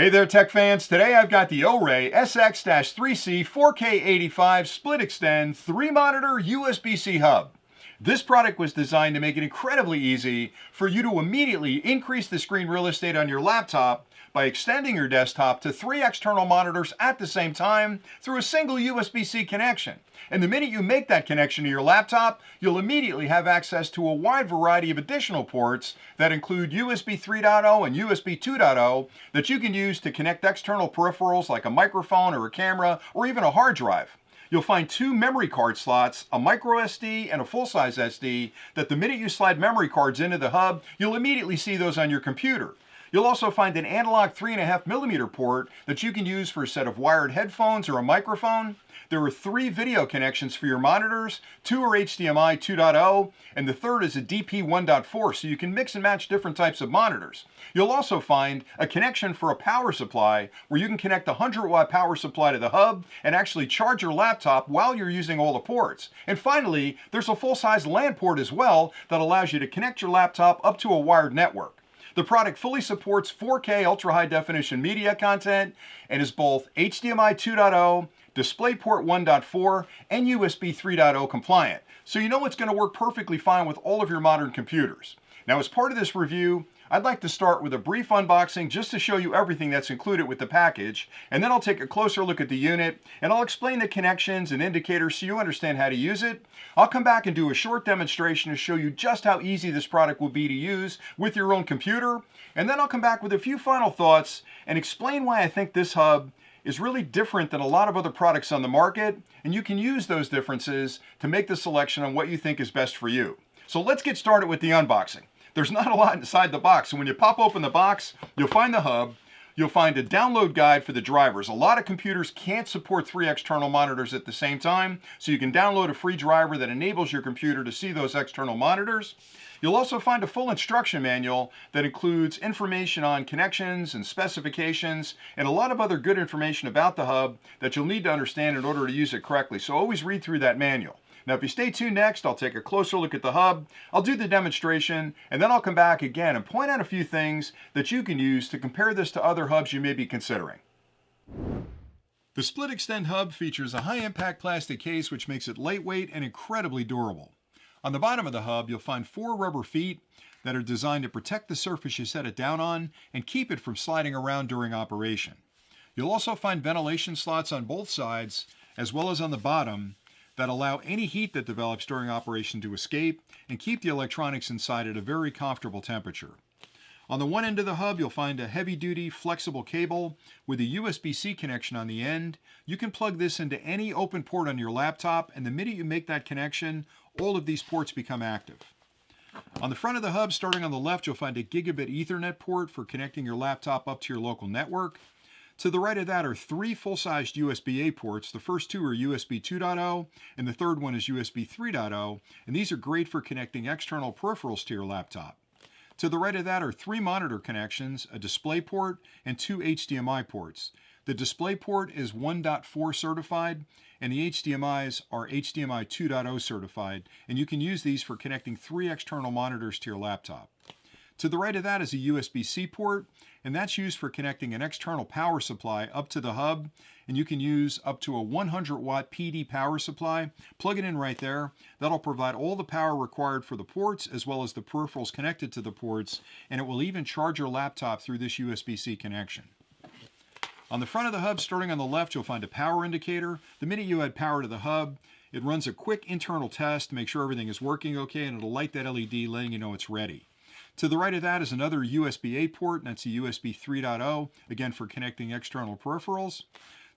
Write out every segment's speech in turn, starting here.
Hey there, tech fans. Today I've got the O-Ray SX-3C4K85 SplitXtend 3-monitor USB-C hub. This product was designed to make it incredibly easy for you to immediately increase the screen real estate on your laptop by extending your desktop to 3 external monitors at the same time through a single USB-C connection. And the minute you make that connection to your laptop, you'll immediately have access to a wide variety of additional ports that include USB 3.0 and USB 2.0 that you can use to connect external peripherals like a microphone or a camera or even a hard drive. You'll find 2 memory card slots, a micro SD and a full-size SD, that the minute you slide memory cards into the hub, you'll immediately see those on your computer. You'll also find an analog 3.5mm port that you can use for a set of wired headphones or a microphone. There are 3 video connections for your monitors, 2 are HDMI 2.0, and the third is a DP 1.4, so you can mix and match different types of monitors. You'll also find a connection for a power supply where you can connect a 100-watt power supply to the hub and actually charge your laptop while you're using all the ports. And finally, there's a full-size LAN port as well that allows you to connect your laptop up to a wired network. The product fully supports 4K ultra-high definition media content and is both HDMI 2.0, DisplayPort 1.4, and USB 3.0 compliant. So you know it's going to work perfectly fine with all of your modern computers. Now, as part of this review, I'd like to start with a brief unboxing just to show you everything that's included with the package, and then I'll take a closer look at the unit, and I'll explain the connections and indicators so you understand how to use it. I'll come back and do a short demonstration to show you just how easy this product will be to use with your own computer, and then I'll come back with a few final thoughts and explain why I think this hub is really different than a lot of other products on the market, and you can use those differences to make the selection on what you think is best for you. So let's get started with the unboxing. There's not a lot inside the box, so when you pop open the box, you'll find the hub, you'll find a download guide for the drivers. A lot of computers can't support 3 external monitors at the same time, so you can download a free driver that enables your computer to see those external monitors. You'll also find a full instruction manual that includes information on connections and specifications and a lot of other good information about the hub that you'll need to understand in order to use it correctly, so always read through that manual. Now, if you stay tuned next, I'll take a closer look at the hub, I'll do the demonstration, and then I'll come back again and point out a few things that you can use to compare this to other hubs you may be considering. The SplitXtend hub features a high-impact plastic case which makes it lightweight and incredibly durable. On the bottom of the hub, you'll find 4 rubber feet that are designed to protect the surface you set it down on and keep it from sliding around during operation. You'll also find ventilation slots on both sides, as well as on the bottom, that allow any heat that develops during operation to escape and keep the electronics inside at a very comfortable temperature. On the one end of the hub, you'll find a heavy-duty flexible cable with a USB-C connection on the end. You can plug this into any open port on your laptop, and the minute you make that connection, all of these ports become active. On the front of the hub, starting on the left, you'll find a gigabit Ethernet port for connecting your laptop up to your local network. To the right of that are 3 full-sized USB-A ports. The first 2 are USB 2.0, and the third one is USB 3.0, and these are great for connecting external peripherals to your laptop. To the right of that are 3 monitor connections, a display port, and 2 HDMI ports. The display port is 1.4 certified, and the HDMIs are HDMI 2.0 certified, and you can use these for connecting 3 external monitors to your laptop. To the right of that is a USB-C port, and that's used for connecting an external power supply up to the hub, and you can use up to a 100-watt PD power supply. Plug it in right there. That'll provide all the power required for the ports as well as the peripherals connected to the ports, and it will even charge your laptop through this USB-C connection. On the front of the hub, starting on the left, you'll find a power indicator. The minute you add power to the hub, it runs a quick internal test to make sure everything is working okay, and it'll light that LED letting you know it's ready. To the right of that is another USB-A port, and that's a USB 3.0, again for connecting external peripherals.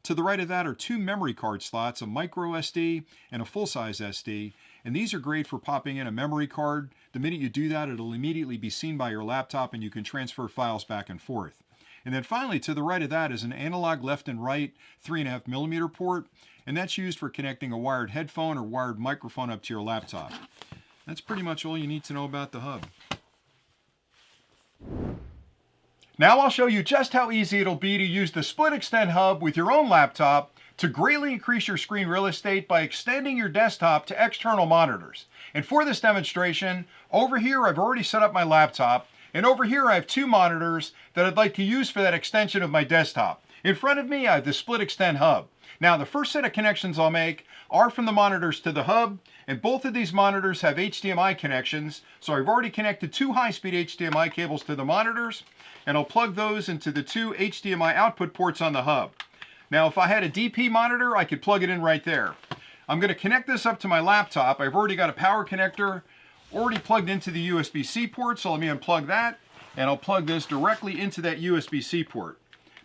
To the right of that are 2 memory card slots, a micro SD and a full-size SD, and these are great for popping in a memory card. The minute you do that, it'll immediately be seen by your laptop and you can transfer files back and forth. And then finally, to the right of that is an analog left and right 3.5mm port, and that's used for connecting a wired headphone or wired microphone up to your laptop. That's pretty much all you need to know about the hub. Now I'll show you just how easy it'll be to use the SplitXtend hub with your own laptop to greatly increase your screen real estate by extending your desktop to external monitors. And for this demonstration, over here I've already set up my laptop, And over here I have two monitors that I'd like to use for that extension of my desktop. In front of me I have the SplitXtend hub. Now the first set of connections I'll make are from the monitors to the hub, and both of these monitors have HDMI connections, so I've already connected two high-speed HDMI cables to the monitors, and I'll plug those into the two HDMI output ports on the hub. Now if I had a DP monitor, I could plug it in right there. I'm going to connect this up to my laptop. I've already got a power connector already plugged into the USB-C port, so let me unplug that, and I'll plug this directly into that USB-C port.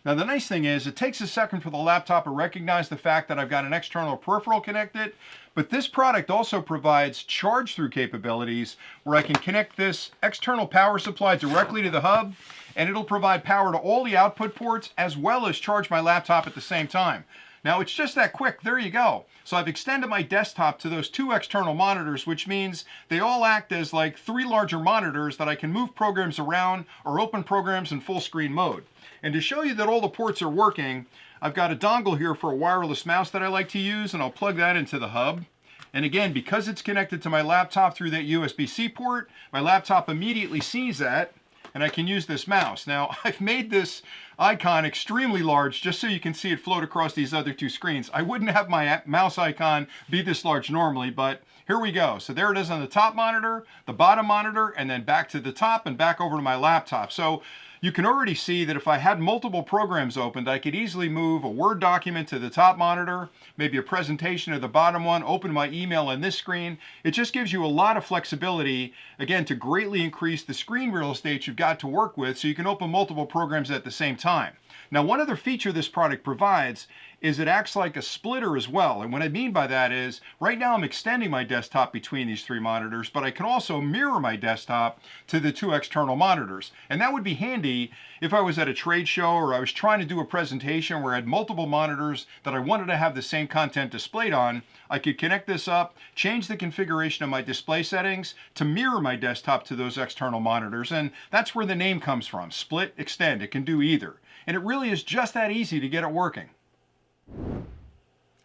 Now the nice thing is, it takes a second for the laptop to recognize the fact that I've got an external peripheral connected, but this product also provides charge-through capabilities where I can connect this external power supply directly to the hub, and it'll provide power to all the output ports as well as charge my laptop at the same time. Now it's just that quick, there you go. So I've extended my desktop to those two external monitors, which means they all act as like three larger monitors that I can move programs around or open programs in full screen mode. And to show you that all the ports are working, I've got a dongle here for a wireless mouse that I like to use, and I'll plug that into the hub. And again, because it's connected to my laptop through that USB-C port, my laptop immediately sees that, and I can use this mouse. Now, I've made this icon extremely large just so you can see it float across these other two screens. I wouldn't have my mouse icon be this large normally, but here we go. So there it is on the top monitor, the bottom monitor, and then back to the top and back over to my laptop. So you can already see that if I had multiple programs opened, I could easily move a Word document to the top monitor, maybe a presentation to the bottom one, open my email on this screen. It just gives you a lot of flexibility, again, to greatly increase the screen real estate you've got to work with so you can open multiple programs at the same time. Now, one other feature this product provides is it acts like a splitter as well. And what I mean by that is, right now I'm extending my desktop between these three monitors, but I can also mirror my desktop to the two external monitors. And that would be handy if I was at a trade show or I was trying to do a presentation where I had multiple monitors that I wanted to have the same content displayed on. I could connect this up, change the configuration of my display settings to mirror my desktop to those external monitors. And that's where the name comes from, SplitXtend. It can do either. And it really is just that easy to get it working.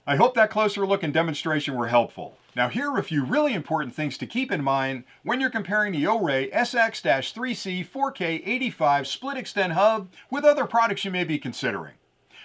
I hope that closer look and demonstration were helpful. Now here are a few really important things to keep in mind when you're comparing the Array SX-3C4K85 SplitXtend hub with other products you may be considering.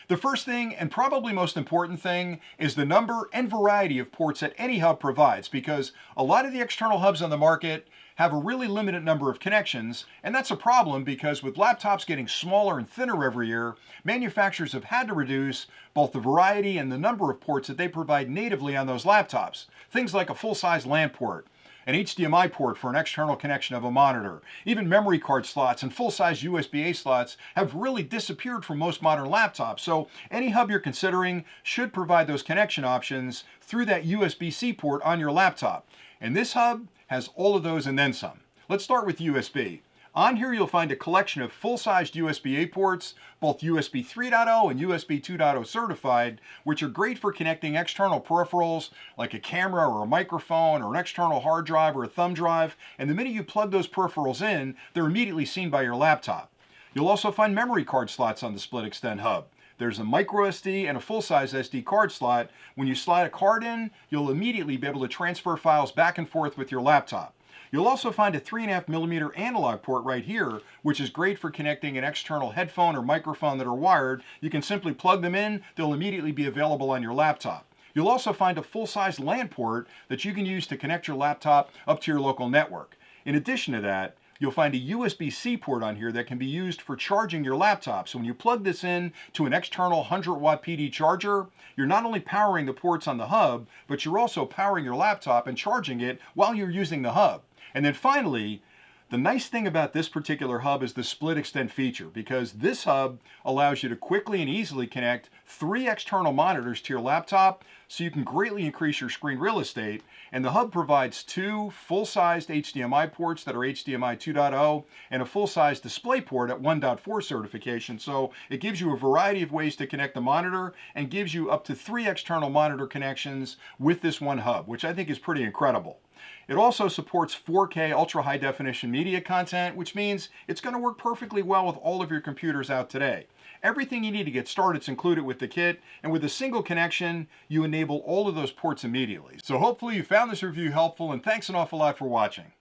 The first thing, and probably most important thing, is the number and variety of ports that any hub provides, because a lot of the external hubs on the market have a really limited number of connections, and that's a problem because with laptops getting smaller and thinner every year, manufacturers have had to reduce both the variety and the number of ports that they provide natively on those laptops. Things like a full-size LAN port, an HDMI port for an external connection of a monitor, even memory card slots and full-size USB-A slots have really disappeared from most modern laptops. So any hub you're considering should provide those connection options through that USB-C port on your laptop. And this hub has all of those and then some. Let's start with USB. On here you'll find a collection of full-sized USB-A ports, both USB 3.0 and USB 2.0 certified, which are great for connecting external peripherals like a camera or a microphone or an external hard drive or a thumb drive, and the minute you plug those peripherals in, they're immediately seen by your laptop. You'll also find memory card slots on the SplitXtend hub. There's a micro SD and a full-size SD card slot. When you slide a card in, you'll immediately be able to transfer files back and forth with your laptop. You'll also find a 3.5mm analog port right here, which is great for connecting an external headphone or microphone that are wired. You can simply plug them in, they'll immediately be available on your laptop. You'll also find a full-size LAN port that you can use to connect your laptop up to your local network. In addition to that, you'll find a USB-C port on here that can be used for charging your laptop. So when you plug this in to an external 100-watt PD charger, you're not only powering the ports on the hub, but you're also powering your laptop and charging it while you're using the hub. And then finally, the nice thing about this particular hub is the SplitXtend feature, because this hub allows you to quickly and easily connect 3 external monitors to your laptop, so you can greatly increase your screen real estate. And the hub provides 2 full-sized HDMI ports that are HDMI 2.0 and a full-size display port at 1.4 certification. So it gives you a variety of ways to connect the monitor and gives you up to 3 external monitor connections with this one hub, which I think is pretty incredible. It also supports 4K ultra high definition media content, which means it's going to work perfectly well with all of your computers out today. Everything you need to get started is included with the kit, and with a single connection, you enable all of those ports immediately. So hopefully you found this review helpful, and thanks an awful lot for watching.